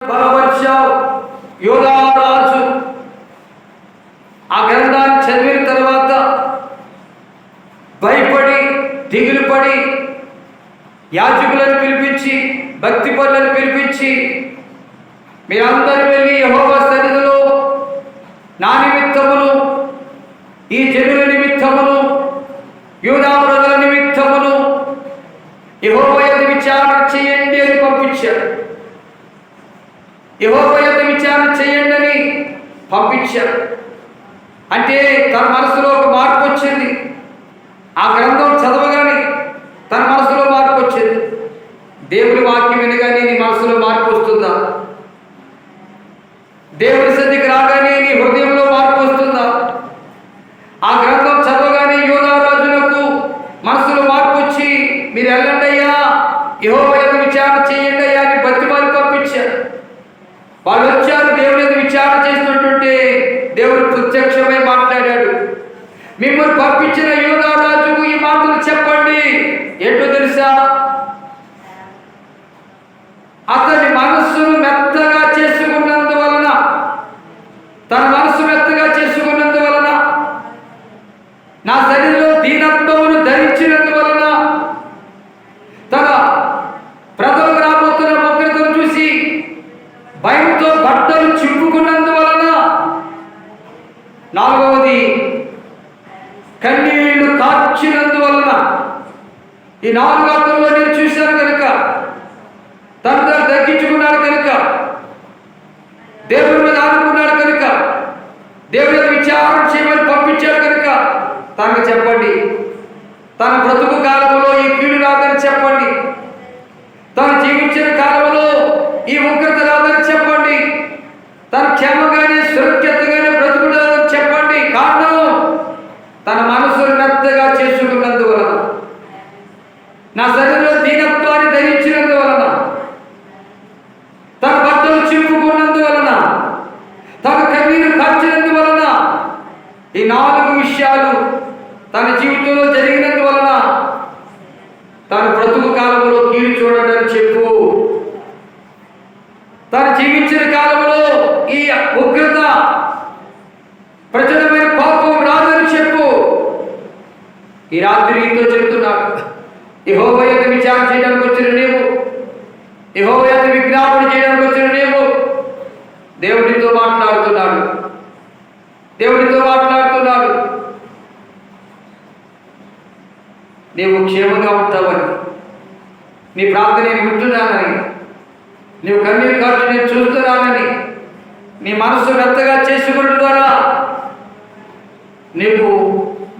బలపరిచావు. యోధారాజు ఆ గ్రంథాన్ని చదివిన తర్వాత భయపడి దిగులు పడి యాజకులను పిలిపించి భక్తి పనులను పిలిపించి, మీరందరూ వెళ్ళి యెహోవా సన్నిధిలో నా నిమిత్తమును, ఈ జనుల నిమిత్తమును, యూదా ప్రజల నిమిత్తమును యెహోవా యొద్ద విచారణ చేయండి అని పంపించారు. యెహోవా యొద్ద విచారణ చేయండి అని పంపించారు. అంటే తన మనసులో ఒక మార్పు వచ్చింది. ఆ గ్రంథం చదవగానే తన మనసులో మార్పు వచ్చింది. దేవుని వాక్యం వినగానే నీ మనసులో మార్పు వస్తుందా? దేవుని సన్నిధికి రాగానే నీ హృదయంలో మార్పు వస్తుందా? ఆ గ్రంథం చదవగానే యూదా రాజులకు మనసులో మార్పు వచ్చి, మీరు వెళ్ళండి అయ్యా, యెహోవా యొద్ద విచారణ చేయండి అయ్యా అని బతిమాలి పంపించారు. వాళ్ళు వచ్చారు. దేవుని యొద్ద విచారణ చేస్తుంటుంటే దేవుడు ప్రత్యక్షమై మాట్లాడాడు. మిమ్మల్ని పంపించిన యూదా రాజుకు ఈ మాటలు చెప్పండి. ఏంటో తెలుసా? అతని మనస్సును మెత్తగా చేసుకున్నందువలన, తన మనస్సు మెత్తగా చేసుకున్నందువలన, నా శరీరంలో దీనత్వమును ధరించినందువలన, తన ప్రజలకు రాబోతున్న ఉగ్రతను చూసి భయంతో బట్టలు చింపుకున్నందువలన, నాలుగవది కన్నీళ్లు కార్చినందువలన, ఈ 4 అర్థంలో నేను చూశాను కనుక, తను తగ్గించుకున్నాడు కనుక, దేవుడి మీద ఆనుకున్నాడు కనుక, దేవుడి మీద విచారణ చేయమని పంపించాడు కనుక, తనకు చెప్పండి, తన బ్రతుకు కాలంలో ఈ కీడు రాదని చెప్పండి, తను జీవించిన కాలంలో ఈ ఉగ్రత రాదని చెప్పండి, తను క్షేమంగానే సురక్షితంగానే బ్రతుకుతాదని చెప్పండి. కారణం తన మనసును మెత్తగా చేసుకున్నందువలన, నా శరీరంలో దీనత్వాన్ని ధరించినందువలన, తన బట్టలు చింపుకున్నందువలన, తన కన్నీరు కార్చినందువలన, ఈ 4 విషయాలు తన జీవితంలో జరిగినందువలన తన బ్రతుకు కాలంలో కీడు చూడడని చెప్పు. తను జీవించిన కాలంలో ఈ ఉగ్రత, ప్రజలమైన కోపం రాదని చెప్పు. ఈ రాత్రి నీతో చెప్తున్నాడు, యెహోవా యొద్ద విచారణ చేయడానికి వచ్చిన నీవు, యెహోవా యొద్ద విజ్ఞాపన చేయడానికి వచ్చిన నీవు, దేవుడితో మాట్లాడుతున్నాడు. దేవుడితో మాట్లాడుతున్నాడు. నీవు క్షేమంగా ఉంటావని, నీ ప్రార్థన నేను వింటున్నానని, నీవు కన్నీరు కార్చి నేను చూస్తున్నానని, నీ మనస్సు మెత్తగా చేసుకున్న ద్వారా నీకు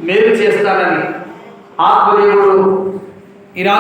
మేలు చేస్తానని ఆత్మదేవుడు